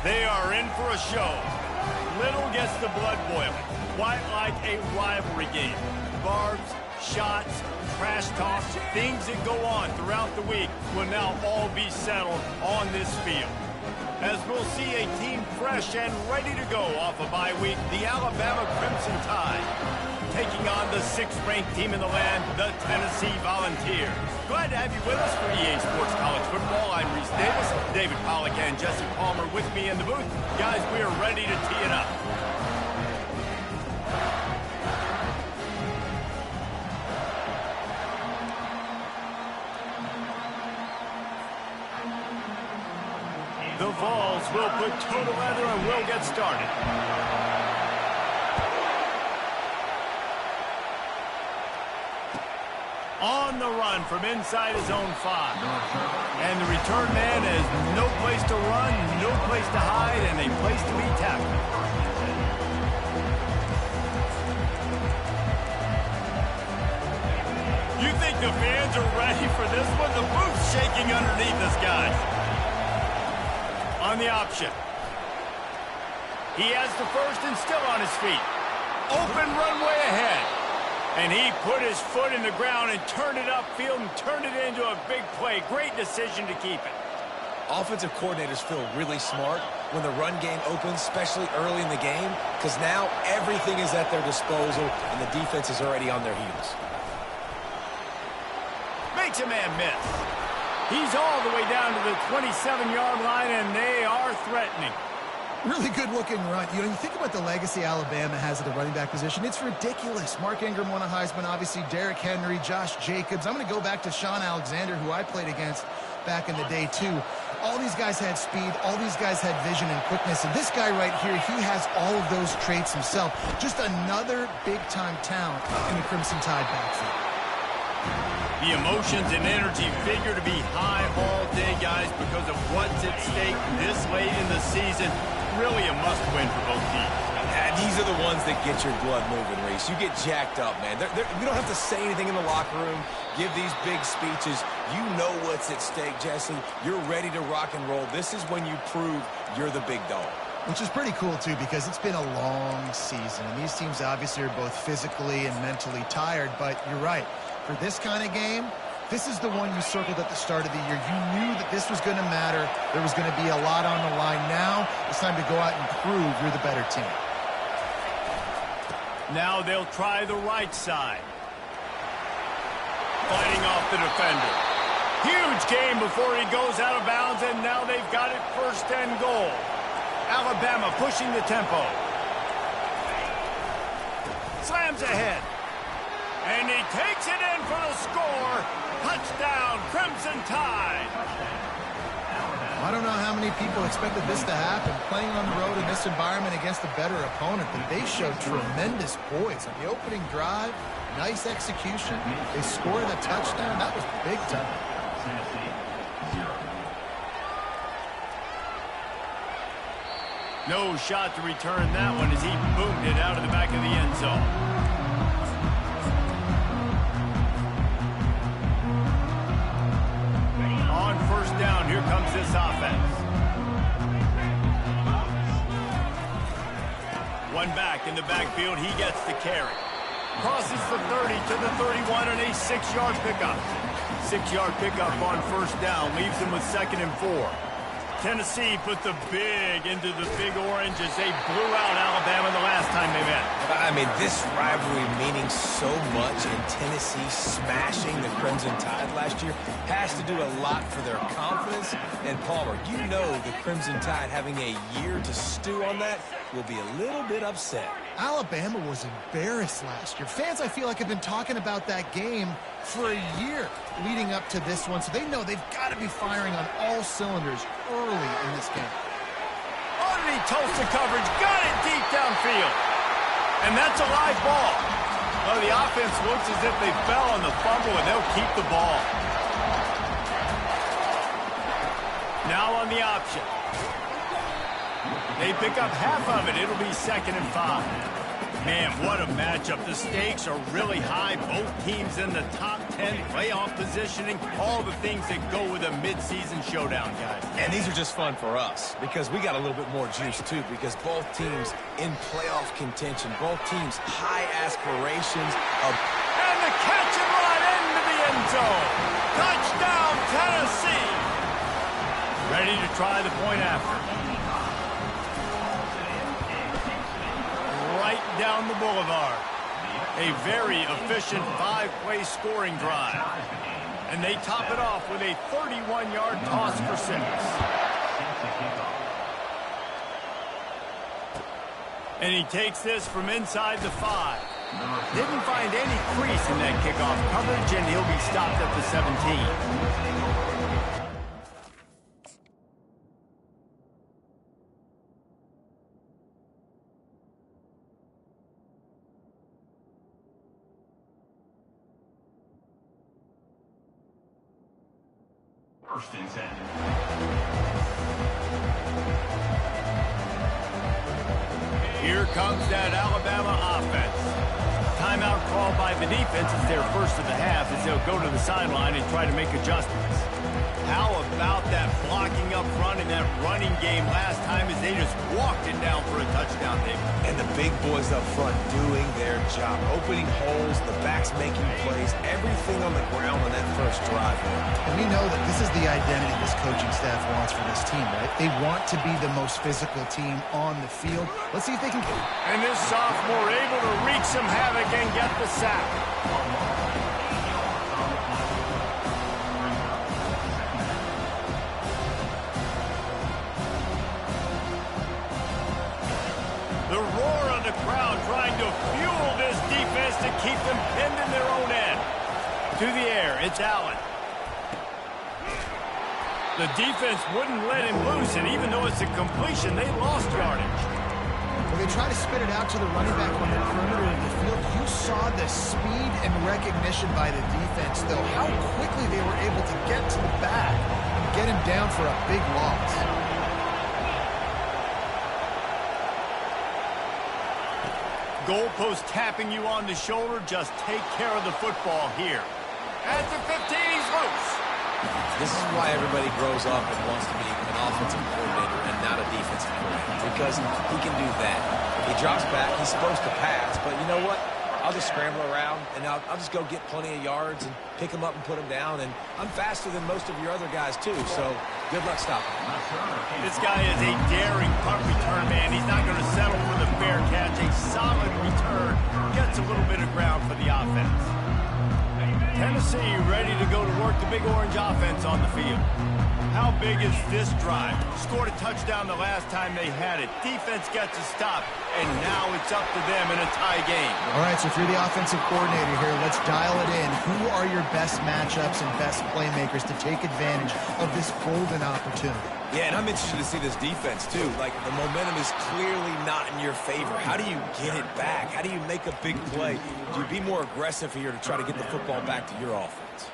They are in for a show. Little gets the blood boiling, quite like a rivalry game. Barbs, shots, trash talk, things that go on throughout the week will now all be settled on this field. As we'll see a team fresh and ready to go off a bye week, the Alabama Crimson Tide, taking on the 6th-ranked team in the land, the Tennessee Volunteers. Glad to have you with us for EA Sports College Football. I'm Reese Davis, David Pollack and Jesse Palmer with me in the booth. Guys, we are ready to tee it up. The Vols will put total leather and we'll get started. On the run from inside his own 5. And the return man has no place to run, no place to hide, and a place to be tackled. You think the fans are ready for this one? The booth's shaking underneath us, guys. On the option. He has the first and still on his feet. Open runway ahead. And he put his foot in the ground and turned it upfield and turned it into a big play. Great decision to keep it. Offensive coordinators feel really smart when the run game opens, especially early in the game, because now everything is at their disposal and the defense is already on their heels. Makes a man miss. He's all the way down to the 27-yard line, and they are threatening. Really good-looking run. You know, you think about the legacy Alabama has at the running back position. It's ridiculous. Mark Ingram won a Heisman, obviously Derrick Henry, Josh Jacobs. I'm going to go back to Sean Alexander, who I played against back in the day, too. All these guys had speed. All these guys had vision and quickness. And this guy right here, he has all of those traits himself. Just another big-time talent in the Crimson Tide backfield. The emotions and energy figure to be high all day, guys, because of what's at stake this late in the season. Really a must-win for both teams. And these are the ones that get your blood moving, Reese. You get jacked up, man. We don't have to say anything in the locker room, give these big speeches. You know what's at stake, Jesse. You're ready to rock and roll. This is when you prove you're the big dog. Which is pretty cool, too, because it's been a long season. And these teams obviously are both physically and mentally tired, but you're right. For this kind of game, this is the one you circled at the start of the year. You knew that this was going to matter. There was going to be a lot on the line. Now it's time to go out and prove you're the better team. Now they'll try the right side. Fighting off the defender. Huge game before he goes out of bounds, and now they've got it first and goal. Alabama pushing the tempo. Slams ahead. And he takes it in for the score. Touchdown, Crimson Tide. I don't know how many people expected this to happen. Playing on the road in this environment against a better opponent, but they showed tremendous poise. On the opening drive, nice execution. They scored a touchdown. That was big time. No shot to return that one as he boomed it out of the back of the end zone. Down, here comes this offense. One back in the backfield, he gets the carry. Crosses the 30 to the 31 on a 6-yard pickup. 6-yard pickup on first down, leaves him with 2nd and 4. Tennessee put the big into the big orange as they blew out Alabama the last time they met. I mean, this rivalry meaning so much and Tennessee smashing the Crimson Tide last year has to do a lot for their confidence. And Palmer, you know the Crimson Tide having a year to stew on that will be a little bit upset. Alabama was embarrassed last year. Fans, I feel like, have been talking about that game for a year leading up to this one, so they know they've got to be firing on all cylinders early in this game. Underneath Tulsa coverage, got it deep downfield. And that's a live ball. Well, the offense looks as if they fell on the fumble, and they'll keep the ball. Now on the option. They pick up half of it. It'll be 2nd and 5. Man, what a matchup. The stakes are really high. Both teams in the top 10, playoff positioning, all the things that go with a midseason showdown, guys. And these are just fun for us because we got a little bit more juice, too, because both teams in playoff contention, both teams high aspirations of... And the catch and run into the end zone. Touchdown, Tennessee. Ready to try the point after. Right down the boulevard. A very efficient 5-play scoring drive. And they top it off with a 31-yard toss for 6. And he takes this from inside the 5. Didn't find any crease in that kickoff coverage, and he'll be stopped at the 17. First and 10. Here comes that Alabama offense. Timeout called by the defense is their first of the half as they'll go to the sideline and try to make adjustments. How about that blocking up front in that running game last time as they just walked it down for a touchdown, David? And the big boys up front doing their job, opening holes, the backs making plays, everything on the ground on that first drive. And we know that this is the identity this coaching staff wants for this team, right? They want to be the most physical team on the field. Let's see if they can... And this sophomore able to wreak some havoc and get the sack. The roar of the crowd trying to fuel this defense to keep them pinned in their own end. To the air, it's Allen. The defense wouldn't let him loose, and even though it's a completion, they lost yardage. Well, they try to spit it out to the running back on the perimeter of the field. You saw the speed and recognition by the defense, though. How quickly they were able to get to the back and get him down for a big loss. Goalpost tapping you on the shoulder. Just take care of the football here. At the 15, he's loose. This is why everybody grows up and wants to be an offensive coordinator and not a defensive coordinator, because he can do that. He drops back, he's supposed to pass, but you know what? I'll just scramble around, and I'll just go get plenty of yards and pick him up and put him down, and I'm faster than most of your other guys, too, so good luck stopping him. This guy is a daring punt return man. He's not going to settle for the fair catch. A solid return. Gets a little bit of ground for the offense. Tennessee ready to go to work the Big Orange offense on the field. How big is this drive? Scored a touchdown the last time they had it. Defense gets a stop, and now it's up to them in a tie game. All right, so if you're the offensive coordinator here, let's dial it in. Who are your best matchups and best playmakers to take advantage of this golden opportunity? Yeah, and I'm interested to see this defense, too. Like, the momentum is clearly not in your favor. How do you get it back? How do you make a big play? Do you be more aggressive here to try to get the football back to your offense?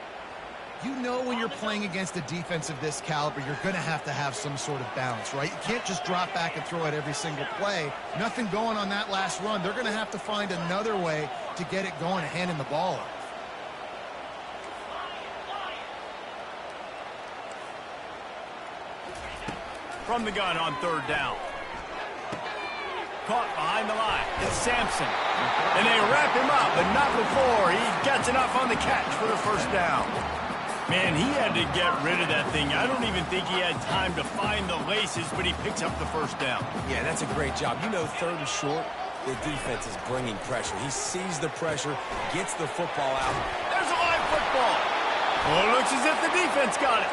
You know when you're playing against a defense of this caliber, you're going to have some sort of balance, right? You can't just drop back and throw it every single play. Nothing going on that last run. They're going to have to find another way to get it going and handing the ball off. From the gun on third down. Caught behind the line. It's Sampson. And they wrap him up, but not before he gets enough on the catch for the first down. Man, he had to get rid of that thing. I don't even think he had time to find the laces, but he picks up the first down. Yeah, that's a great job. You know, third and short, the defense is bringing pressure. He sees the pressure, gets the football out. There's a live football. Well, it looks as if the defense got it.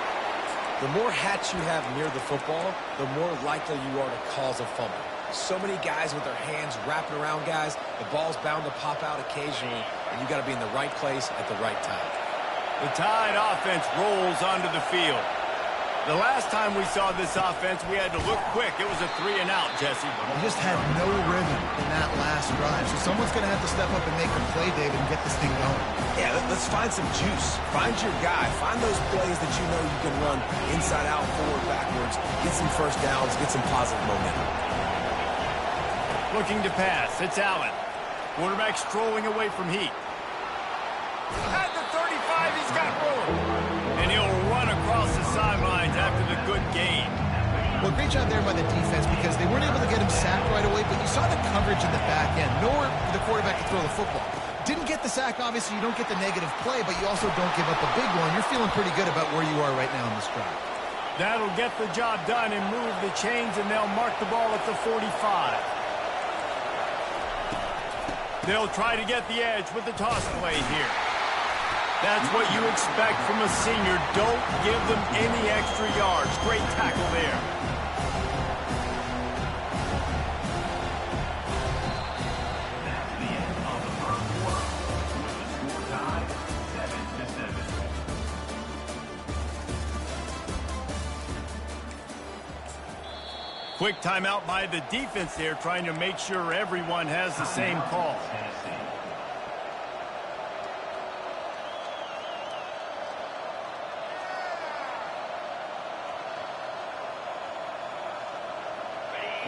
The more hats you have near the football, the more likely you are to cause a fumble. So many guys with their hands wrapping around guys. The ball's bound to pop out occasionally, and you got to be in the right place at the right time. The Tide offense rolls onto the field. The last time we saw this offense, we had to look quick. It was a 3-and-out, Jesse. We just had no rhythm in that last drive, so someone's going to have to step up and make a play, David, and get this thing going. Yeah, let's find some juice. Find your guy. Find those plays that you know you can run inside out, forward, backwards. Get some first downs. Get some positive momentum. Looking to pass. It's Allen. Quarterback strolling away from heat. At the 35, he's got room. And he'll run across the sidelines after the good gain. Well, great job there by the defense because they weren't able to get him sacked right away, but you saw the coverage in the back end. Nowhere for the quarterback to throw the football. Didn't get the sack, obviously. You don't get the negative play, but you also don't give up a big one. You're feeling pretty good about where you are right now in this drive. That'll get the job done and move the chains, and they'll mark the ball at the 45. They'll try to get the edge with the toss play here. That's what you expect from a senior. Don't give them any extra yards. Great tackle there. That's the end of the first quarter. With the score tied 7-7. Quick timeout by the defense there, trying to make sure everyone has the same call.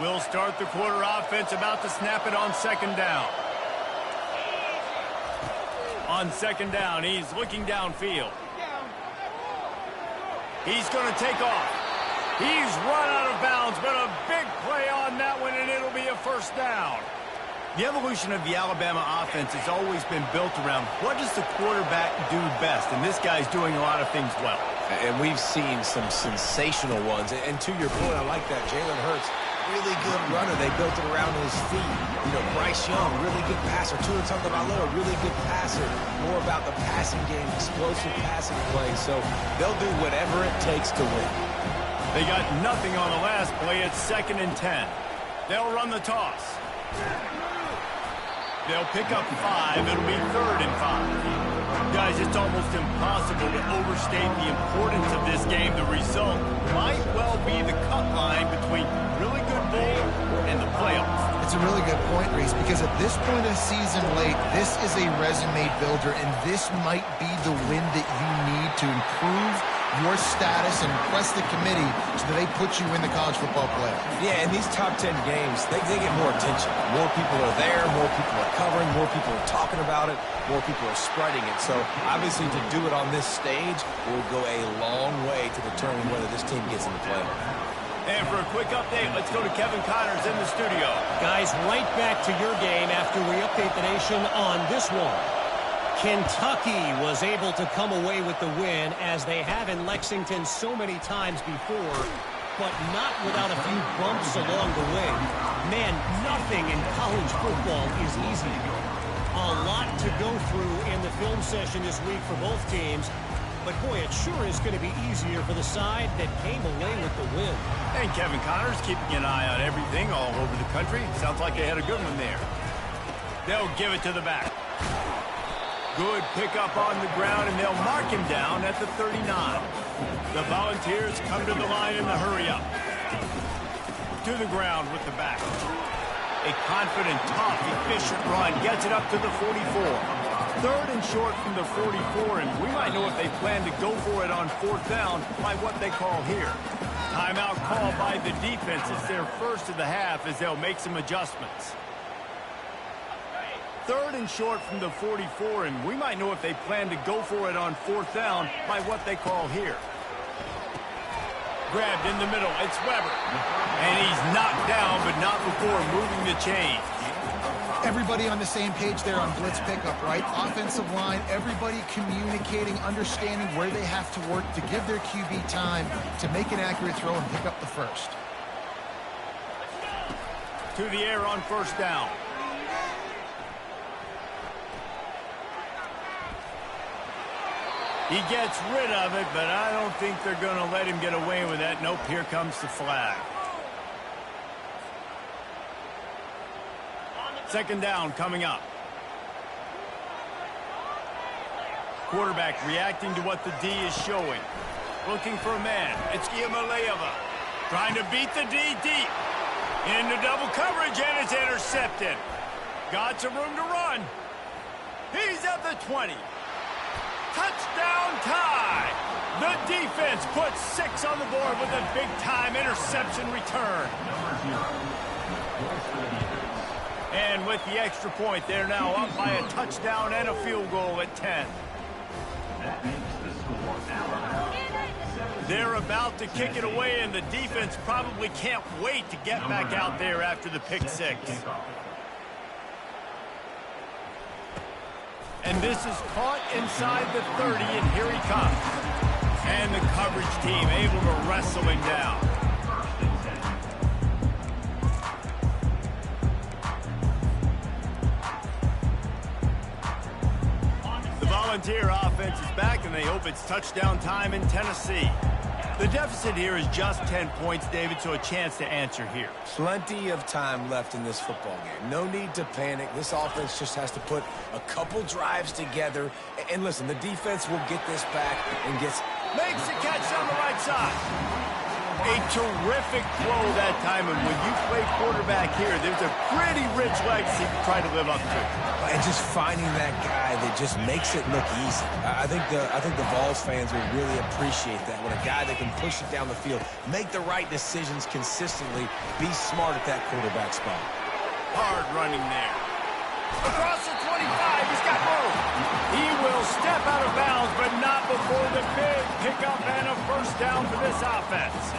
We'll start the quarter offense, about to snap it on second down. On second down, he's looking downfield. He's going to take off. He's run out of bounds, but a big play on that one, and it'll be a first down. The evolution of the Alabama offense has always been built around what does the quarterback do best, and this guy's doing a lot of things well. And we've seen some sensational ones. And to your point, I like that. Jalen Hurts, really good runner. They built it around his feet. You know, Bryce Young, really good passer. Tua Tagovailoa, really good passer. More about the passing game, explosive passing plays. So they'll do whatever it takes to win. They got nothing on the last play. It's 2nd and 10. They'll run the toss. They'll pick up 5. It'll be 3rd and 5. Guys, it's almost impossible to overstate the importance of this game. The result might well be the cut line between really good bowl and the playoffs. It's a really good point, Reese, because at this point of the season late, this is a resume builder, and this might be the win that you need to improve your status and impress the committee so that they put you in the college football playoff. Yeah, in these top 10 games, they get more attention. More people are there, more people are covering, more people are talking about it, more people are spreading it. So, obviously, to do it on this stage will go a long way to determine whether this team gets in the playoff. And for a quick update, let's go to Kevin Connors in the studio. Guys, right back to your game after we update the nation on this one. Kentucky was able to come away with the win, as they have in Lexington so many times before, but not without a few bumps along the way. Man, nothing in college football is easy. A lot to go through in the film session this week for both teams, but boy, it sure is going to be easier for the side that came away with the win. And Kevin Connors keeping an eye on everything all over the country. Sounds like they had a good one there. They'll give it to the back. Good pickup on the ground, and they'll mark him down at the 39. The Volunteers come to the line in the hurry-up. To the ground with the back. A confident, tough, efficient run gets it up to the 44. 3rd and short from the 44, and we might know if they plan to go for it on 4th down by what they call here. Timeout call by the defense. It's their first of the half as they'll make some adjustments. 3rd and short from the 44, and we might know if they plan to go for it on 4th down by what they call here. Grabbed in the middle, it's Weber. And he's knocked down, but not before moving the chain. Everybody on the same page there on blitz pickup, right? Offensive line, everybody communicating, understanding where they have to work to give their QB time to make an accurate throw and pick up the first. To the air on 1st down. He gets rid of it, but I don't think they're going to let him get away with that. Nope, here comes the flag. 2nd down coming up. Quarterback reacting to what the D is showing. Looking for a man. It's Giamaleava. Trying to beat the D deep. Into double coverage, and it's intercepted. Got some room to run. He's at the 20. Touchdown tie. The defense puts 6 on the board with a big-time interception return. And with with the extra point. They're now up by a touchdown and a field goal at 10. That makes the score Alabama. They're about to kick it away, and the defense probably can't wait to get back out there after the pick six. And this is caught inside the 30, and here he comes. And the coverage team able to wrestle him down. The Volunteer offense is back, and they hope it's touchdown time in Tennessee. The deficit here is just 10 points, David, so a chance to answer here. Plenty of time left in this football game. No need to panic. This offense just has to put a couple drives together. And listen, the defense will get this back and Makes the catch on the right side. A terrific throw that time, and when you play quarterback here, there's a pretty rich legacy to try to live up to. And just finding that guy that just makes it look easy. I think the Vols fans will really appreciate that. When a guy that can push it down the field, make the right decisions consistently, be smart at that quarterback spot. Hard running there. Across the 25, he's got room. He will step out of bounds, but not before the big pickup and a first down for this offense.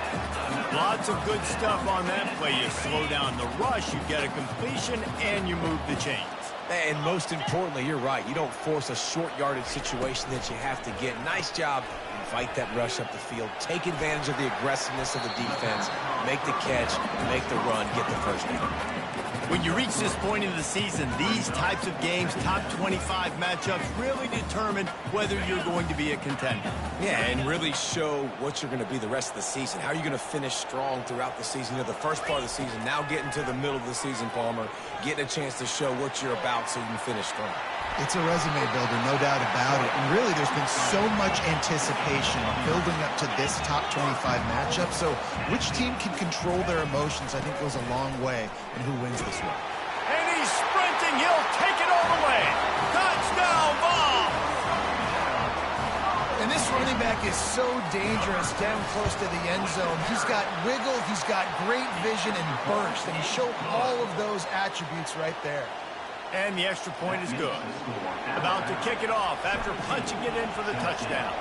Lots of good stuff on that play. You slow down the rush, you get a completion, and you move the chains. And most importantly, you're right. You don't force a short yardage situation that you have to get. Nice job. Invite that rush up the field. Take advantage of the aggressiveness of the defense. Make the catch, make the run, get the first down. When you reach this point in the season, these types of games, top 25 matchups, really determine whether you're going to be a contender. Yeah, and really show what you're going to be the rest of the season. How are you going to finish strong throughout the season? You know, the first part of the season, now getting to the middle of the season, Palmer, getting a chance to show what you're about so you can finish strong. It's a resume builder, no doubt about it. And really, there's been so much anticipation building up to this top 25 matchup. So which team can control their emotions, I think, goes a long way in who wins this one. And he's sprinting. He'll take it all the way. Touchdown ball. And this running back is so dangerous down close to the end zone. He's got wiggle, he's got great vision and burst. And he showed all of those attributes right there. And the extra point is good. About to kick it off after punching it in for the touchdown.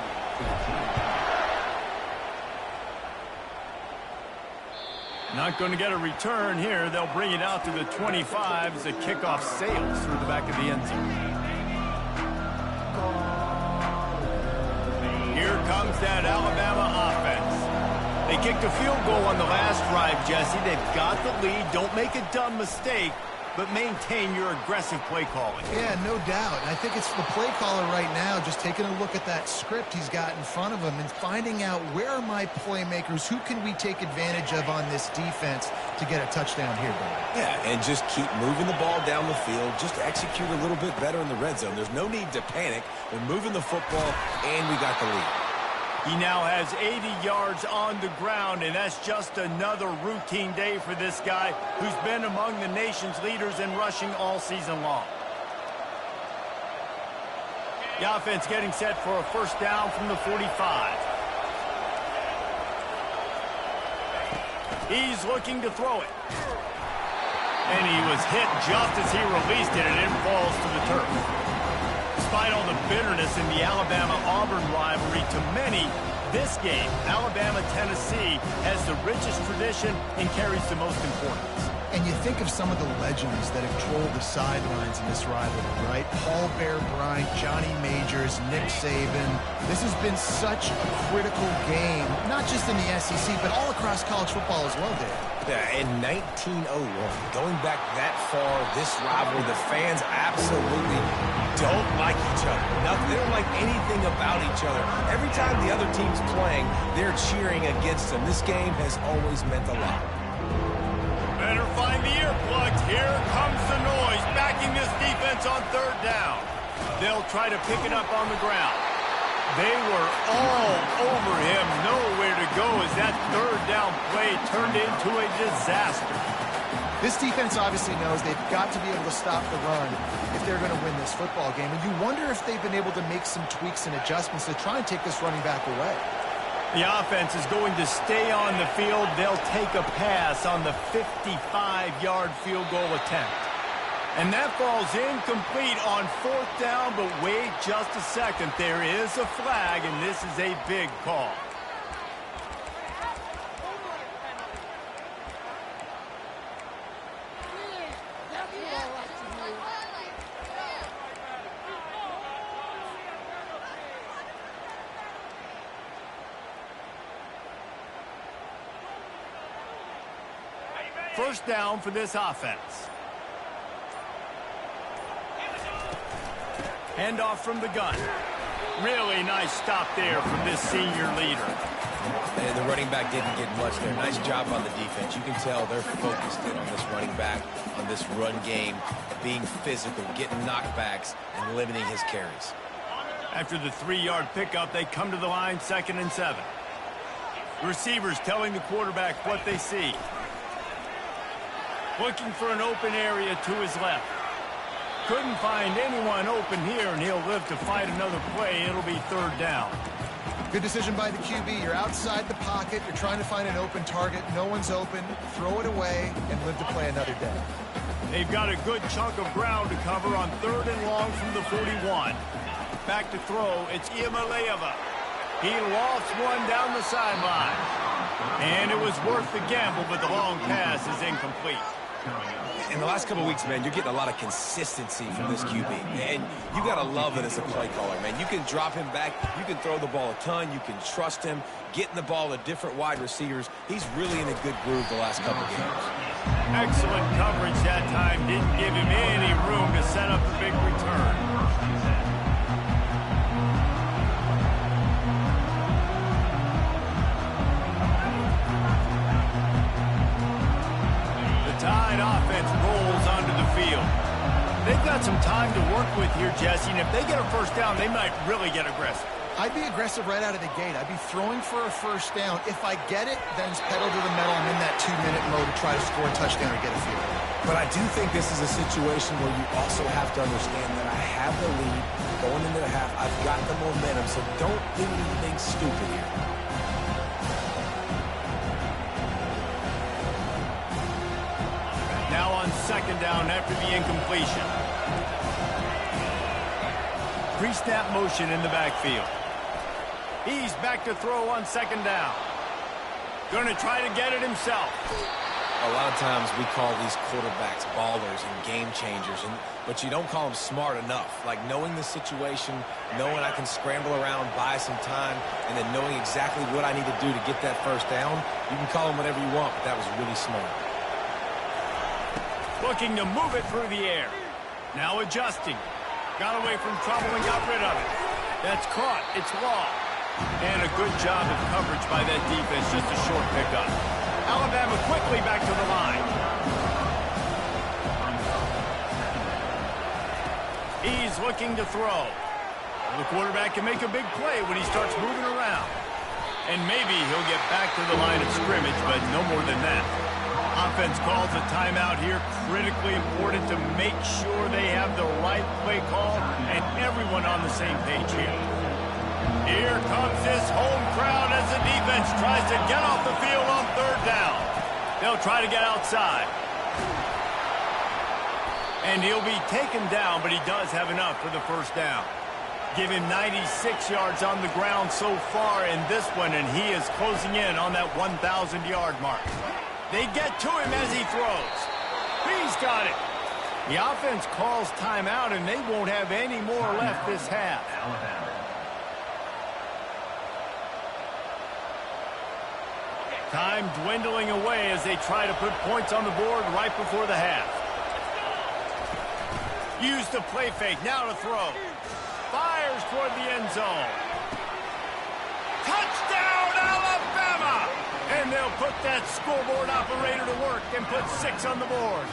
Not going to get a return here. They'll bring it out to the 25 as the kickoff sails through the back of the end zone. Here comes that Alabama offense. They kicked a field goal on the last drive, Jesse. They've got the lead. Don't make a dumb mistake, but maintain your aggressive play calling. Yeah, no doubt. I think it's the play caller right now just taking a look at that script he's got in front of him and finding out where are my playmakers, who can we take advantage of on this defense to get a touchdown here, buddy. Yeah, and just keep moving the ball down the field. Just execute a little bit better in the red zone. There's no need to panic. We're moving the football, and we got the lead. He now has 80 yards on the ground, and that's just another routine day for this guy who's been among the nation's leaders in rushing all season long. The offense getting set for a first down from the 45. He's looking to throw it. And he was hit just as he released it, and it falls to the turf. Despite all the bitterness in the Alabama-Auburn rivalry, to many, this game, Alabama-Tennessee, has the richest tradition and carries the most importance. And you think of some of the legends that have trolled the sidelines in this rivalry, right? Paul Bear Bryant, Johnny Majors, Nick Saban. This has been such a critical game, not just in the SEC, but all across college football as well, Dave. Yeah, in 1901, going back that far, this rivalry, the fans absolutely don't like each other. They don't like anything about each other. Every time the other team's playing, they're cheering against them. This game has always meant a lot. Better find the earplugs. Here comes the noise, backing this defense on third down. They'll try to pick it up on the ground. They were all over him, nowhere to go as that third down play turned into a disaster. This defense obviously knows they've got to be able to stop the run if they're going to win this football game. And you wonder if they've been able to make some tweaks and adjustments to try and take this running back away. The offense is going to stay on the field. They'll take a pass on the 55-yard field goal attempt. And that falls incomplete on 4th down, but wait just a second. There is a flag, and this is a big call. First down for this offense. Handoff from the gun. Really nice stop there from this senior leader. And the running back didn't get much there. Nice job on the defense. You can tell they're focused in on this running back, on this run game, being physical, getting knockbacks, and limiting his carries. After the 3-yard pickup, they come to the line, 2nd and 7. The receivers telling the quarterback what they see. Looking for an open area to his left. Couldn't find anyone open here, and he'll live to fight another play. It'll be 3rd down. Good decision by the QB. You're outside the pocket. You're trying to find an open target. No one's open. Throw it away and live to play another day. They've got a good chunk of ground to cover on 3rd and long from the 41. Back to throw. It's Iamaleava. He lost one down the sideline. And it was worth the gamble, but the long pass is incomplete. In the last couple of weeks, man, you're getting a lot of consistency from this QB. And you got to love it as a play caller, man. You can drop him back. You can throw the ball a ton. You can trust him, getting the ball to different wide receivers. He's really in a good groove the last couple of games. Excellent coverage that time. Didn't give him any room to set up the big return. Tide offense rolls onto the field. They've got some time to work with here, Jesse, and if they get a first down, they might really get aggressive. I'd be aggressive right out of the gate. I'd be throwing for a first down. If I get it, then it's pedal to the metal. I'm in that 2-minute mode to try to score a touchdown or get a field. But I do think this is a situation where you also have to understand that I have the lead going into the half. I've got the momentum, so don't do anything stupid here. Now on 2nd down after the incompletion. Pre-snap motion in the backfield. He's back to throw on 2nd down. Going to try to get it himself. A lot of times we call these quarterbacks ballers and game changers, but you don't call them smart enough. Like knowing the situation, knowing I can scramble around, buy some time, and then knowing exactly what I need to do to get that first down. You can call them whatever you want, but that was really smart. Looking to move it through the air. Now adjusting. Got away from trouble and got rid of it. That's caught. It's long. And a good job of coverage by that defense. Just a short pickup. Alabama quickly back to the line. He's looking to throw. The quarterback can make a big play when he starts moving around. And maybe he'll get back to the line of scrimmage, but no more than that. Offense calls a timeout here. Critically important to make sure they have the right play call and everyone on the same page here. Here comes this home crowd as the defense tries to get off the field on 3rd down. They'll try to get outside. And he'll be taken down, but he does have enough for the first down. Give him 96 yards on the ground so far in this one, and he is closing in on that 1,000-yard mark. They get to him as he throws. He's got it. The offense calls timeout, and they won't have any more left this half. Time dwindling away as they try to put points on the board right before the half. Use the play fake. Now to throw. Fires toward the end zone. Touchdown, Alabama! And they'll put that scoreboard operator to work and put 6 on the board.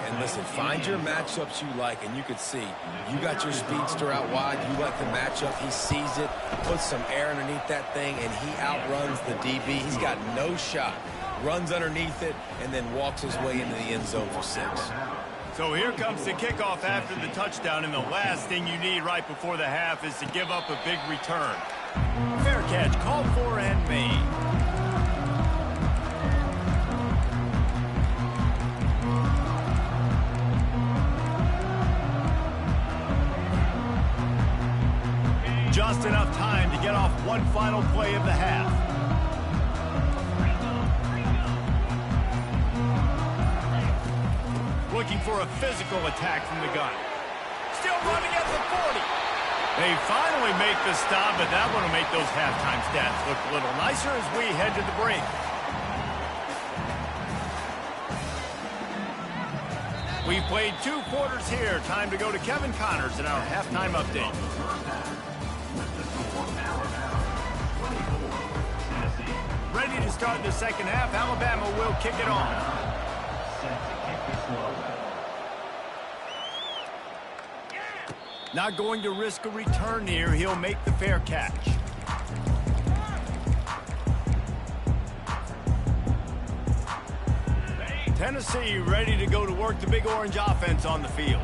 And listen, find your matchups you like, and you could see you got your speedster out wide. You like the matchup. He sees it, puts some air underneath that thing, and he outruns the DB. He's got no shot. Runs underneath it, and then walks his way into the end zone for 6. So here comes the kickoff after the touchdown, and the last thing you need right before the half is to give up a big return. Fair catch, called for and made. just enough time to get off one final play of the half. Looking for a physical attack from the gun. Still running at the 40. They finally make the stop, but that one will make those halftime stats look a little nicer as we head to the break. We've played 2 quarters here. Time to go to Kevin Connors in our halftime update. Ready to start the second half. Alabama will kick it off. Not going to risk a return here. He'll make the fair catch. Tennessee ready to go to work the Big Orange offense on the field.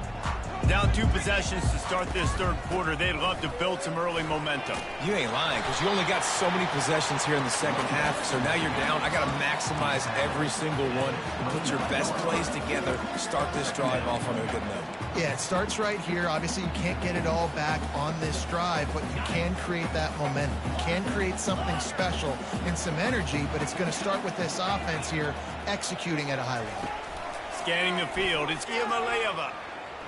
Down 2 possessions to start this third quarter. They'd love to build some early momentum. You ain't lying, because you only got so many possessions here in the second half, so now you're down. I got to maximize every single one. Put your best plays together. Start this drive off on a good note. Yeah, it starts right here. Obviously, you can't get it all back on this drive, but you can create that momentum. You can create something special and some energy, but it's going to start with this offense here executing at a high level. Scanning the field, it's Iamaleava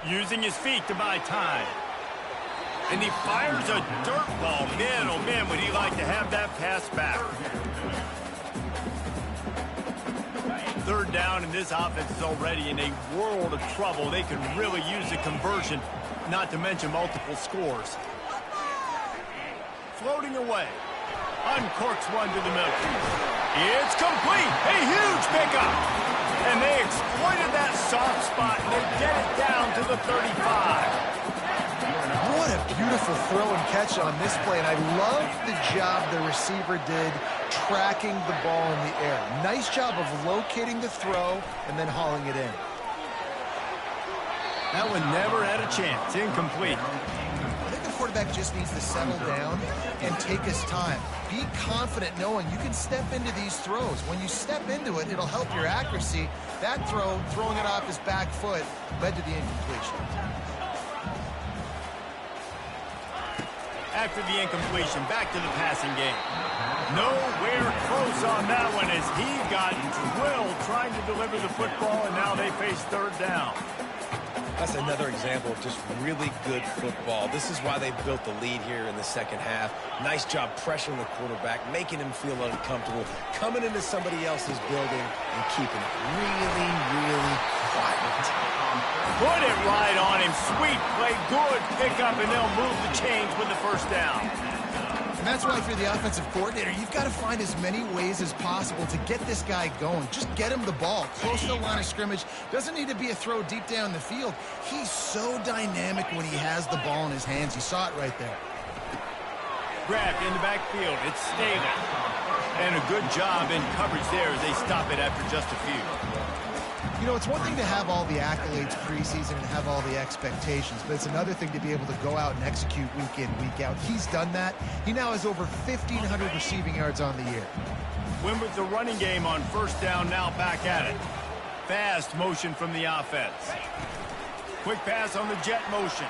using his feet to buy time. And he fires a dirt ball. Man, oh man, would he like to have that pass back. Third down, and this offense is already in a world of trouble. They can really use a conversion, not to mention multiple scores. Floating away. Uncorks one to the middle. It's complete. A huge pickup. And they exploited that soft spot, and they get it down to the 35. What a beautiful throw and catch on this play, and I love the job the receiver did tracking the ball in the air. Nice job of locating the throw and then hauling it in. That one never had a chance. Incomplete. I think the quarterback just needs to settle down and take his time. Be confident knowing you can step into these throws. When you step into it, it'll help your accuracy. That throw, throwing it off his back foot, led to the incompletion. After the incompletion, back to the passing game. Nowhere close on that one as he got drilled trying to deliver the football, and now they face third down. That's another example of just really good football. This is why they built the lead here in the second half. Nice job pressuring the quarterback, making him feel uncomfortable, coming into somebody else's building and keeping it really, really quiet. Put it right on him. Sweet play, good pickup, and they'll move the chains with the first down. And that's why if you're the offensive coordinator, you've got to find as many ways as possible to get this guy going. Just get him the ball close to the line of scrimmage. Doesn't need to be a throw deep down the field. He's so dynamic when he has the ball in his hands. You saw it right there. Grabbed in the backfield. It's Staley. And a good job in coverage there as they stop it after just a few. You know, it's one thing to have all the accolades preseason and have all the expectations, but it's another thing to be able to go out and execute week in, week out. He's done that. He now has over 1,500 receiving yards on the year. Win with the running game on first down, now back at it. Fast motion from the offense. Quick pass on the jet motion.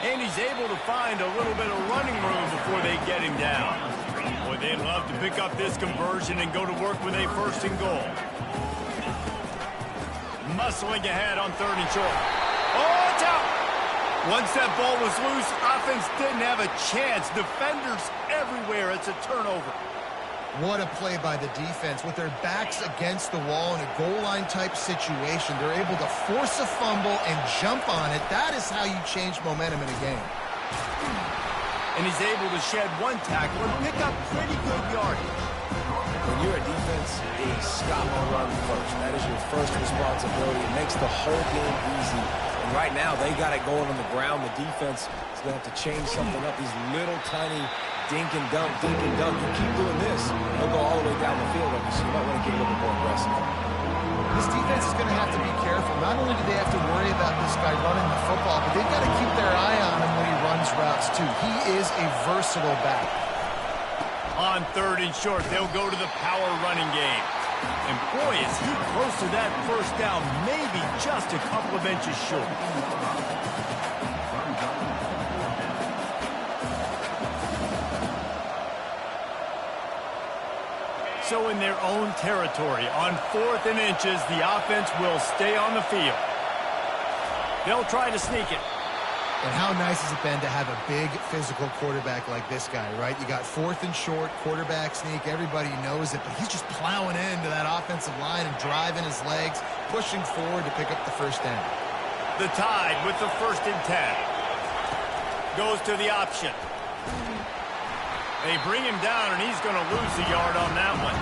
And he's able to find a little bit of running room before they get him down. Boy, they'd love to pick up this conversion and go to work with a first and goal. Muscling ahead on third and short. Oh, it's out! Once that ball was loose, offense didn't have a chance. Defenders everywhere. It's a turnover. What a play by the defense. With their backs against the wall in a goal line type situation, they're able to force a fumble and jump on it. That is how you change momentum in a game. And he's able to shed one tackle and pick up pretty good yardage. When you're a defense, stop and run first. That is your first responsibility. It makes the whole game easy. And right now, they got it going on the ground. The defense is going to have to change something up. These little tiny dink and dunk, dink and dunk. You keep doing this, they'll go all the way down the field on you, so you might want to get a little bit more aggressive. This defense is going to have to be careful. Not only do they have to worry about this guy running the football, but they've got to keep their eye on him when he runs routes, too. He is a versatile back. On third and short, they'll go to the power running game. And boy, is he close to that first down, maybe just a couple of inches short. So in their own territory, on 4th and inches, the offense will stay on the field. They'll try to sneak it. And how nice has it been to have a big physical quarterback like this guy, right? You got 4th and short, quarterback sneak, everybody knows it, but he's just plowing into that offensive line and driving his legs, pushing forward to pick up the first down. The Tide with the 1st and 10. Goes to the option. They bring him down, and he's going to lose a yard on that one.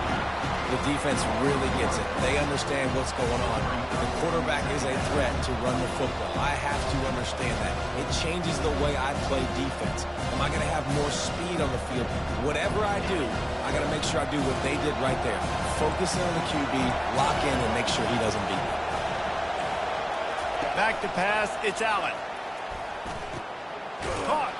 The defense really gets it. They understand what's going on. The quarterback is a threat to run the football. I have to understand that. It changes the way I play defense. Am I going to have more speed on the field? Whatever I do, I got to make sure I do what they did right there. Focus on the QB, lock in, and make sure he doesn't beat me. Back to pass, it's Allen. Caught.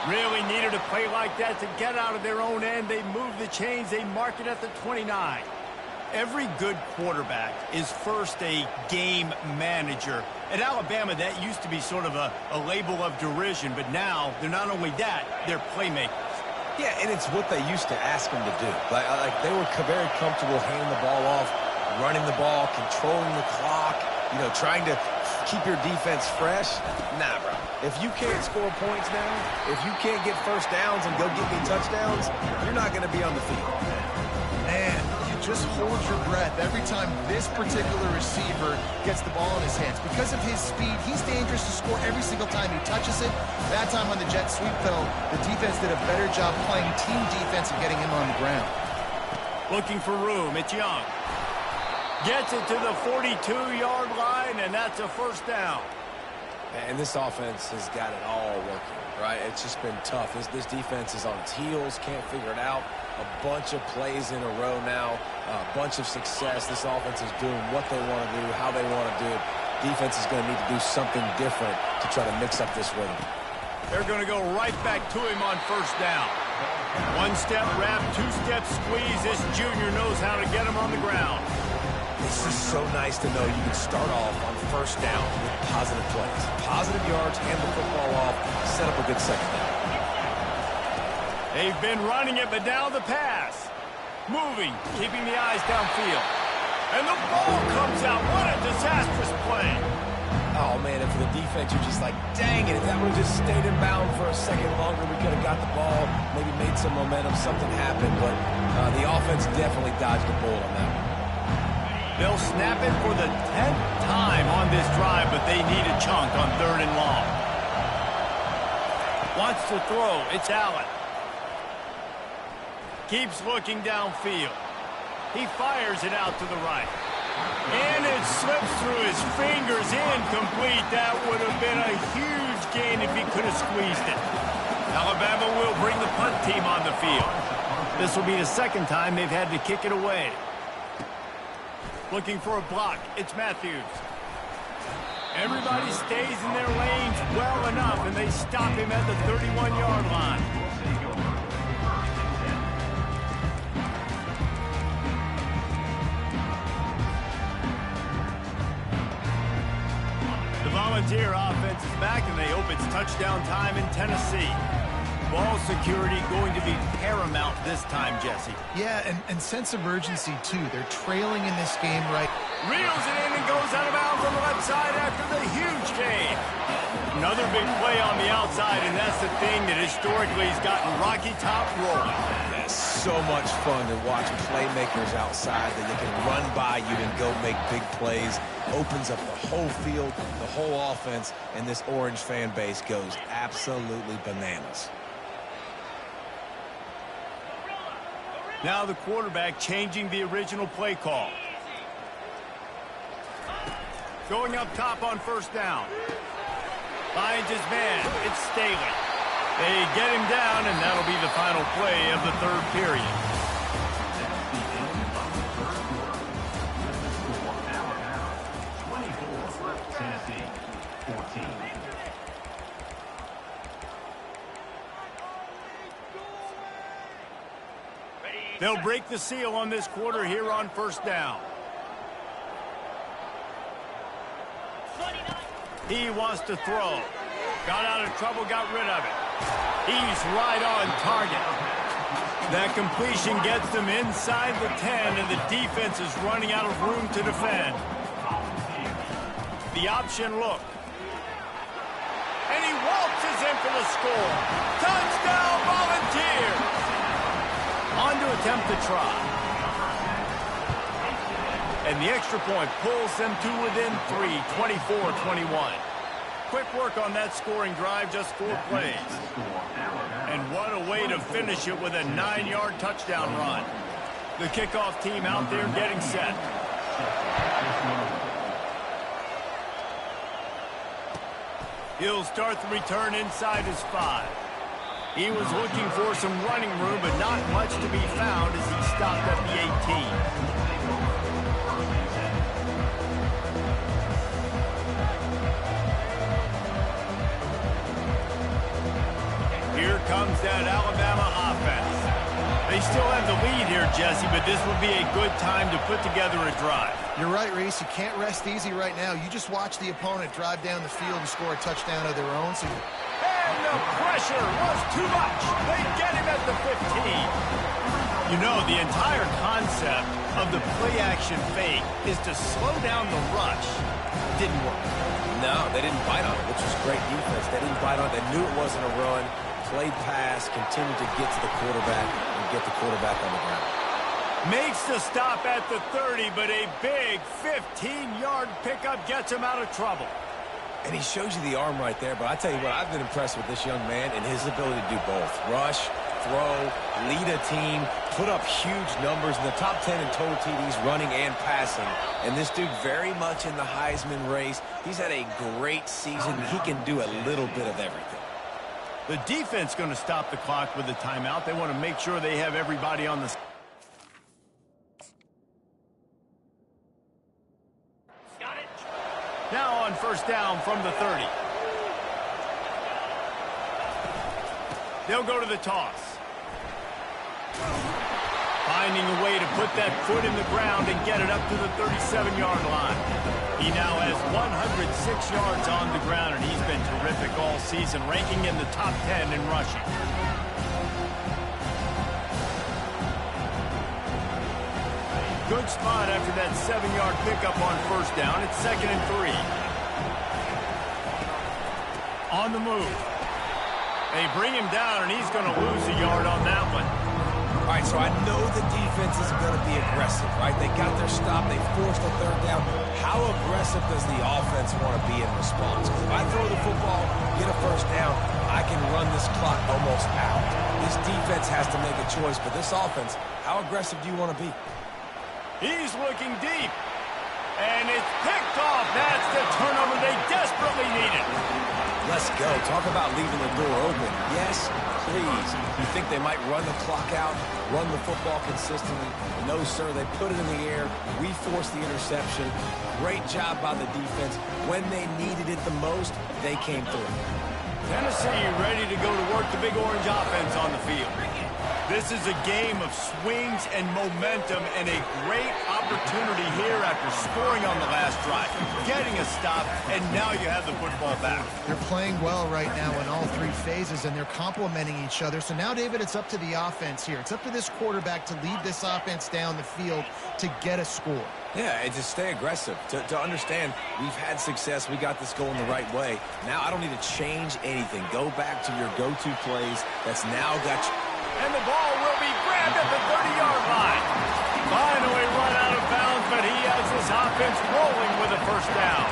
Really needed a play like that to get out of their own end. They move the chains. They mark it at the 29. Every good quarterback is first a game manager. At Alabama, that used to be sort of a label of derision, but now they're not only that, they're playmakers. Yeah, and it's what they used to ask them to do. Like they were very comfortable handing the ball off, running the ball, controlling the clock, trying to keep your defense fresh. Nah, bro. If you can't score points now, if you can't get first downs and go get me touchdowns, you're not going to be on the field. Man, you just hold your breath every time this particular receiver gets the ball in his hands. Because of his speed, he's dangerous to score every single time he touches it. That time on the jet sweep, though, the defense did a better job playing team defense and getting him on the ground. Looking for room. It's Young. Gets it to the 42-yard line, and that's a first down. And this offense has got it all working, right? It's just been tough. This defense is on its heels, can't figure it out. A bunch of plays in a row now, a bunch of success. This offense is doing what they want to do, how they want to do it. Defense is going to need to do something different to try to mix up this rhythm. They're going to go right back to him on first down. One-step wrap, two-step squeeze. This junior knows how to get him on the ground. It's just so nice to know you can start off on first down with positive plays. Positive yards, hand the football off, set up a good second down. They've been running it, but now the pass. Moving, keeping the eyes downfield. And the ball comes out. What a disastrous play. Oh, man, and for the defense, you're just like, dang it, if that would have just stayed in bound for a second longer, we could have got the ball, maybe made some momentum, something happened, but the offense definitely dodged the bullet on that one. They'll snap it for the 10th time on this drive, but they need a chunk on 3rd and long. Wants to throw. It's Allen. Keeps looking downfield. He fires it out to the right. And it slips through his fingers, incomplete. That would have been a huge gain if he could have squeezed it. Alabama will bring the punt team on the field. This will be the second time they've had to kick it away. Looking for a block. It's Matthews. Everybody stays in their lanes well enough, and they stop him at the 31-yard line. The Volunteer offense is back, and they hope it's touchdown time in Tennessee. Ball security going to be paramount this time, Jesse. Yeah, and sense of urgency, too. They're trailing in this game right. Reels it in and goes out of bounds on the left side after the huge gain. Another big play on the outside, and that's the thing that historically has gotten Rocky Top rolling. That's so much fun to watch playmakers outside that they can run by you and go make big plays. Opens up the whole field, the whole offense, and this Orange fan base goes absolutely bananas. Now the quarterback changing the original play call. Going up top on first down. Finds his man. It's Staley. They get him down, and that'll be the final play of the third period. That's the end of the third quarter. With the score, Alabama 24, Tennessee 14. They'll break the seal on this quarter here on first down. He wants to throw. Got out of trouble, got rid of it. He's right on target. That completion gets them inside the 10, and the defense is running out of room to defend. The option look. And he waltzes in for the score. Touchdown, Volunteers! On to attempt the try. And the extra point pulls them to within 3, 24-21. Quick work on that scoring drive, just 4 plays. And what a way to finish it with a 9-yard touchdown run. The kickoff team out there getting set. He'll start the return inside his 5. He was looking for some running room, but not much to be found as he stopped at the 18. Here comes that Alabama offense. They still have the lead here, Jesse, but this will be a good time to put together a drive. You're right, Reese. You can't rest easy right now. You just watch the opponent drive down the field and score a touchdown of their own. So and the pressure was too much. They get him at the 15. You know, the entire concept of the play-action fake is to slow down the rush. Didn't work. No, they didn't bite on it, which was great defense. They didn't bite on it. They knew it wasn't a run. Played pass, continued to get to the quarterback and get the quarterback on the ground. Makes the stop at the 30, but a big 15-yard pickup gets him out of trouble. And he shows you the arm right there, but I tell you what, I've been impressed with this young man and his ability to do both. Rush, throw, lead a team, put up huge numbers in the top 10 in total TDs running and passing. And this dude very much in the Heisman race. He's had a great season. He can do a little bit of everything. The defense going to stop the clock with a timeout. They want to make sure they have everybody on the... Now on first down from the 30. They'll go to the toss. Finding a way to put that foot in the ground and get it up to the 37-yard line. He now has 106 yards on the ground, and he's been terrific all season, ranking in the top 10 in rushing. Good spot after that 7-yard pickup on first down. It's 2nd and 3. On the move. They bring him down, and he's going to lose a yard on that one. All right, so I know the defense is going to be aggressive, right? They got their stop. They forced a 3rd down. How aggressive does the offense want to be in response? Because if I throw the football, get a 1st down, I can run this clock almost out. This defense has to make a choice, but this offense, how aggressive do you want to be? He's looking deep. And it's picked off. That's the turnover they desperately needed. Let's go. Talk about leaving the door open. Yes, please. You think they might run the clock out, run the football consistently? No, sir. They put it in the air. We forced the interception. Great job by the defense. When they needed it the most, they came through. Tennessee ready to go to work the Big Orange offense on the field. This is a game of swings and momentum, and a great opportunity here after scoring on the last drive, getting a stop, and now you have the football back. They're playing well right now in all 3 phases, and they're complementing each other. So now, David, it's up to the offense here. It's up to this quarterback to lead this offense down the field to get a score. Yeah, and just stay aggressive. To understand, we've had success. We got this going the right way. Now I don't need to change anything. Go back to your go-to plays. That's now got you. And the ball will be grabbed at the 30-yard line. Finally run out of bounds, but he has his offense rolling with a 1st down.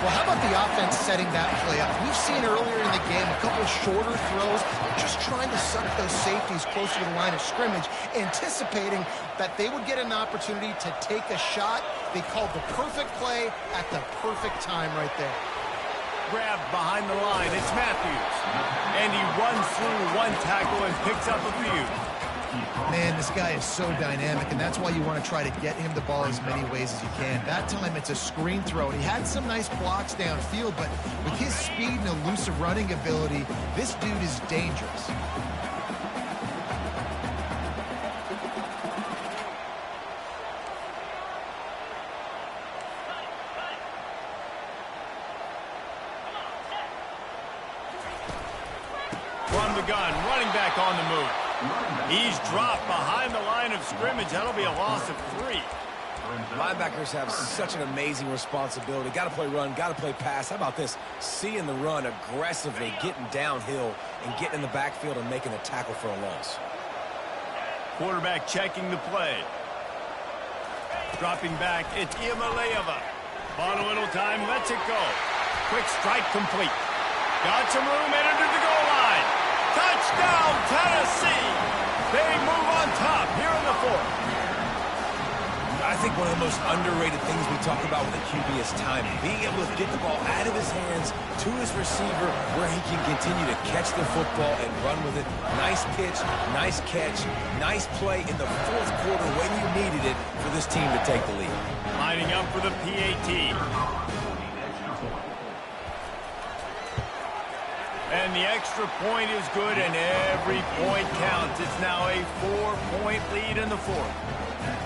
Well, how about the offense setting that play up? We've seen earlier in the game a couple of shorter throws, just trying to suck those safeties closer to the line of scrimmage, anticipating that they would get an opportunity to take a shot. They called the perfect play at the perfect time right there. Grabbed behind the line. It's Matthews. And he runs through 1 tackle and picks up a few. Man, this guy is so dynamic, and that's why you want to try to get him the ball as many ways as you can. That time, it's a screen throw. And he had some nice blocks downfield, but with his speed and elusive running ability, this dude is dangerous. From the gun, running back on the move. He's dropped behind the line of scrimmage. That'll be a loss of 3. Linebackers have such an amazing responsibility. Got to play run, got to play pass. How about this? Seeing the run aggressively, getting downhill, and getting in the backfield and making a tackle for a loss. Quarterback checking the play. Dropping back, it's Iamaleava. On a little time, lets it go. Quick strike complete. Got some room, entered to the goal line. Touchdown, Tennessee! They move on top here in the 4th. I think one of the most underrated things we talk about with a QB is timing. Being able to get the ball out of his hands to his receiver where he can continue to catch the football and run with it. Nice pitch, nice catch, nice play in the 4th quarter when you needed it for this team to take the lead. Lining up for the PAT. And the extra point is good, and every point counts. It's now a 4-point lead in the 4th.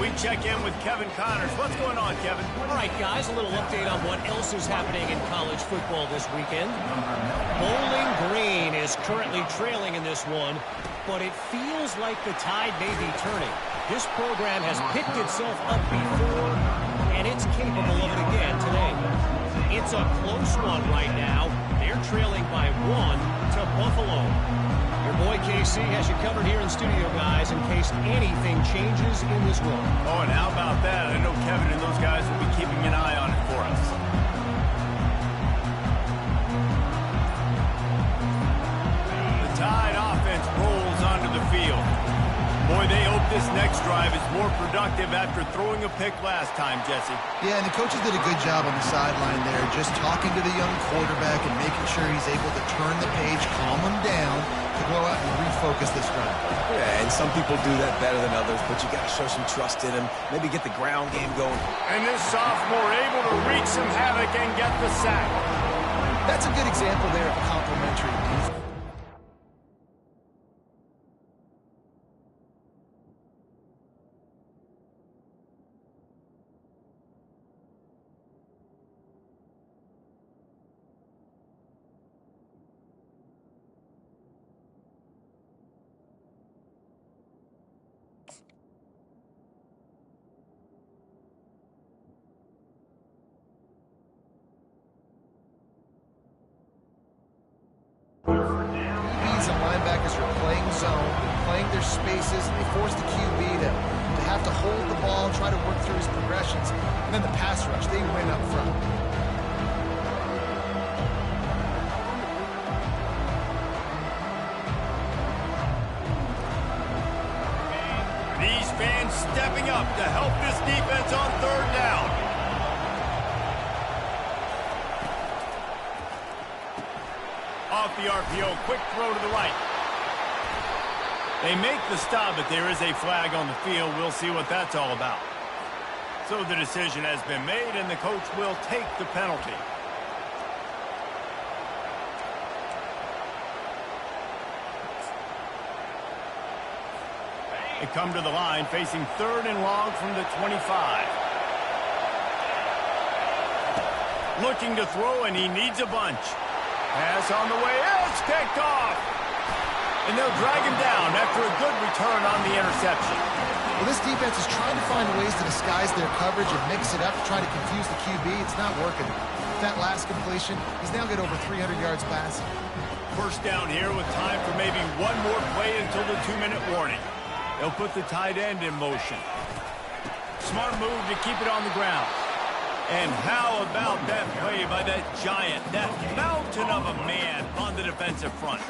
We check in with Kevin Connors. What's going on, Kevin? All right, guys, a little update on what else is happening in college football this weekend. Bowling Green is currently trailing in this one, but it feels like the tide may be turning. This program has picked itself up before, and it's capable of it again today. It's a close one right now. They're trailing by 1 to Buffalo. Your boy KC has you covered here in studio, guys, in case anything changes in this one. Oh, and how about that? I know Kevin and those guys will be keeping an eye on it for us. The Tide offense rolls onto the field. Boy, they hope this next drive is more productive after throwing a pick last time, Jesse. Yeah, and the coaches did a good job on the sideline there, just talking to the young quarterback and making sure he's able to turn the page, calm him down, to go out and refocus this drive. Yeah, and some people do that better than others, but you got to show some trust in him, maybe get the ground game going. And this sophomore able to wreak some havoc and get the sack. That's a good example there of complimentary defense. DBs and linebackers are playing zone, playing their spaces, and they force the QB to have to hold the ball, try to work through his progressions, and then the pass rush, they win up front. These fans stepping up to help this defense on 3rd down. Off the RPO, quick throw to the right. They make the stop, but there is a flag on the field. We'll see what that's all about. So the decision has been made, and the coach will take the penalty. They come to the line, facing 3rd and long from the 25. Looking to throw, and he needs a bunch. Pass on the way. It's picked off. And they'll drag him down after a good return on the interception. Well, this defense is trying to find ways to disguise their coverage and mix it up, trying to confuse the QB. It's not working. That last completion, he's now got over 300 yards passing. First down here with time for maybe one more play until the 2-minute warning. They'll put the tight end in motion. Smart move to keep it on the ground. And how about that play by that giant, that mountain of a man on the defensive front?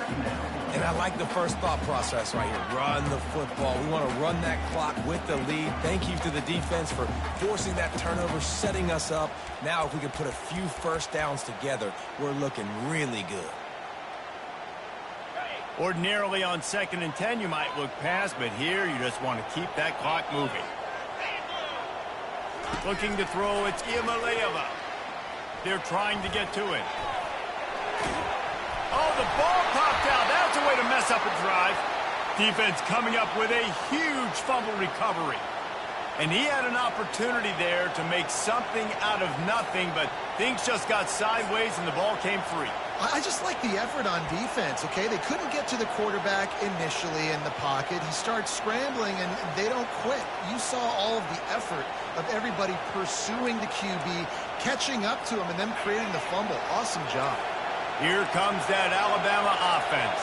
And I like the first thought process right here. Run the football. We want to run that clock with the lead. Thank you to the defense for forcing that turnover, setting us up. Now if we can put a few first downs together, we're looking really good. Ordinarily on 2nd and 10, you might look past, but here you just want to keep that clock moving. Looking to throw, it's Iamaleava. They're trying to get to it. Oh, the ball popped out. That's a way to mess up a drive. Defense coming up with a huge fumble recovery. And he had an opportunity there to make something out of nothing, but things just got sideways and the ball came free. I just like the effort on defense, okay? They couldn't get to the quarterback initially in the pocket. He starts scrambling, and they don't quit. You saw all of the effort of everybody pursuing the QB, catching up to him, and then creating the fumble. Awesome job. Here comes that Alabama offense.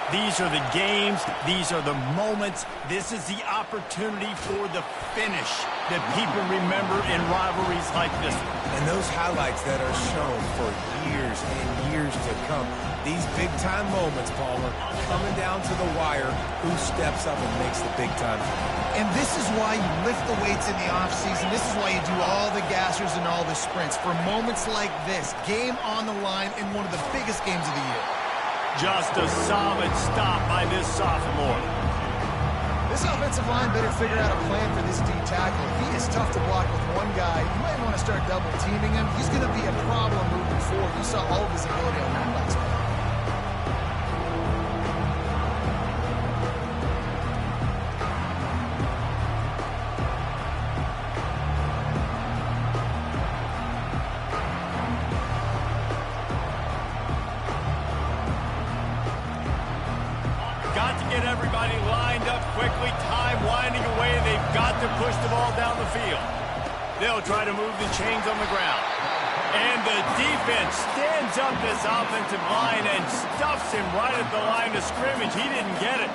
These are the games. These are the moments. This is the opportunity for the finish that people remember in rivalries like this one. And those highlights that are shown for years and years to come. These big-time moments, Palmer, coming down to the wire, who steps up and makes the big-time. And this is why you lift the weights in the offseason. This is why you do all the gassers and all the sprints. For moments like this, game on the line in one of the biggest games of the year. Just a solid stop by this sophomore. This offensive line better figure out a plan for this D tackle. He is tough to block with one guy. You might want to start double teaming him. He's going to be a problem moving forward. You saw all of his ability on that last play. Got to get everybody lined up quickly. Time winding away. They've got to push the ball down the field. They'll try to move the chains on the ground. And the defense stands up this offensive line and stuffs him right at the line of scrimmage. He didn't get it.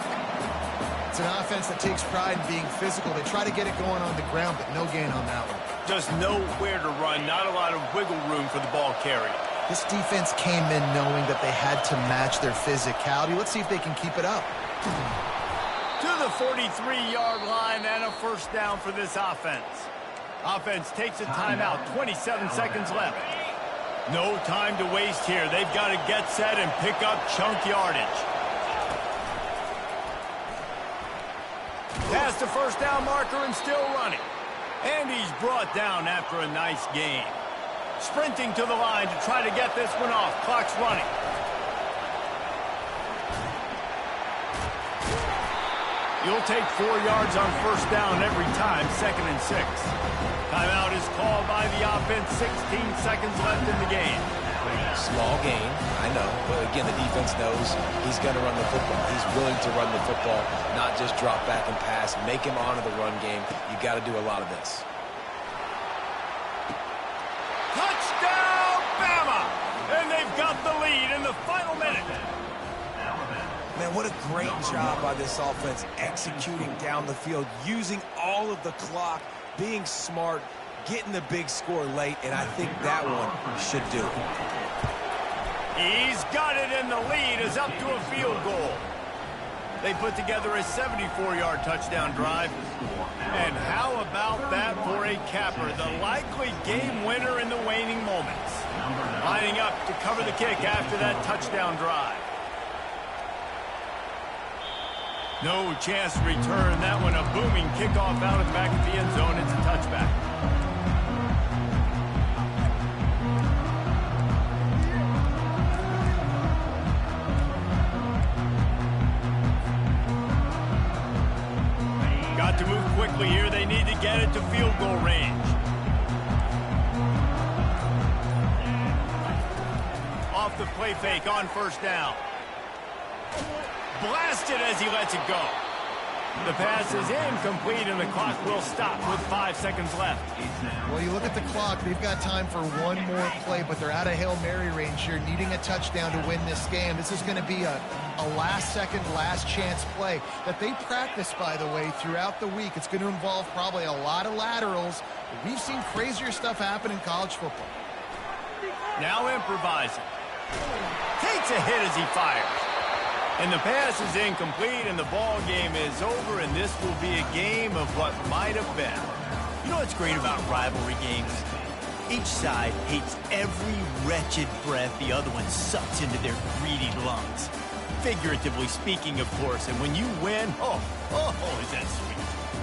It's an offense that takes pride in being physical. They try to get it going on the ground, but no gain on that one. Just nowhere to run. Not a lot of wiggle room for the ball carrier. This defense came in knowing that they had to match their physicality. Let's see if they can keep it up. To the 43-yard line and a first down for this offense. Offense takes a timeout, 27 seconds left. No time to waste here. They've got to get set and pick up chunk yardage. Past the first down marker and still running. And he's brought down after a nice gain. Sprinting to the line to try to get this one off. Clock's running. You'll take 4 yards on first down every time, 2nd and 6. Timeout is called by the offense, 16 seconds left in the game. Small gain, I know, but again, the defense knows he's going to run the football. He's willing to run the football, not just drop back and pass, make him honor the run game. You got to do a lot of this. Touchdown, Bama! And they've got the lead in the final minute. Man, what a great job by this offense executing down the field, using all of the clock, being smart, getting the big score late, and I think that one should do it. He's got it, and the lead is up to a field goal. They put together a 74-yard touchdown drive. And how about that for a capper, the likely game winner in the waning moments. Lining up to cover the kick after that touchdown drive. No chance to return. That one a booming kickoff out of the back of the end zone. It's a touchback. Got to move quickly here. They need to get it to field goal range. Off the play fake on first down. Blasted as he lets it go. The pass is incomplete, and the clock will stop with 5 seconds left. Well, you look at the clock. They've got time for one more play, but they're out of Hail Mary range here, needing a touchdown to win this game. This is going to be a last-second, last-chance play that they practice, by the way, throughout the week. It's going to involve probably a lot of laterals. We've seen crazier stuff happen in college football. Now improvising. Takes a hit as he fires. And the pass is incomplete, and the ball game is over, and this will be a game of what might have been. You know what's great about rivalry games? Each side hates every wretched breath the other one sucks into their greedy lungs. Figuratively speaking, of course, and when you win, oh, is that sweet.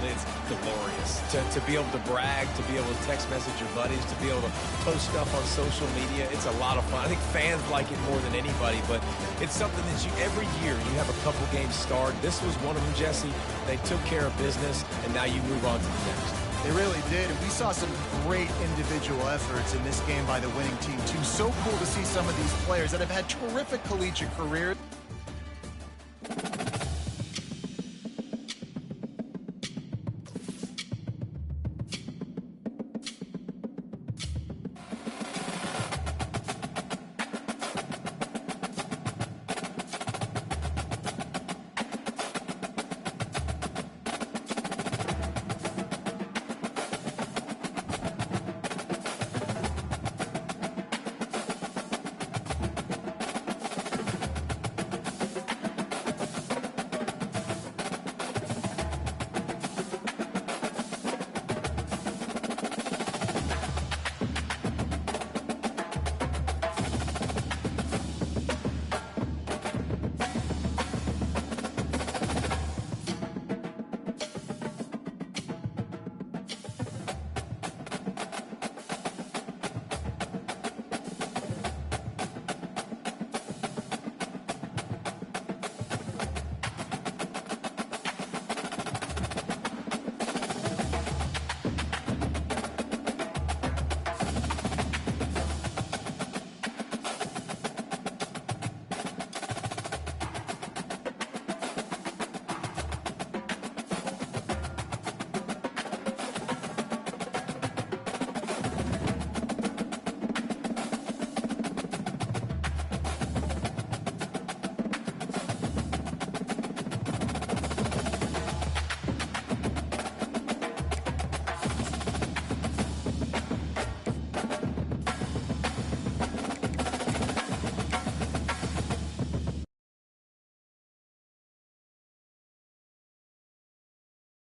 It's glorious. To be able to brag, to be able to text message your buddies, to be able to post stuff on social media, it's a lot of fun. I think fans like it more than anybody, but it's something that every year you have a couple games start. This was one of them, Jesse. They took care of business, and now you move on to the next. They really did. And we saw some great individual efforts in this game by the winning team, too. So cool to see some of these players that have had terrific collegiate careers.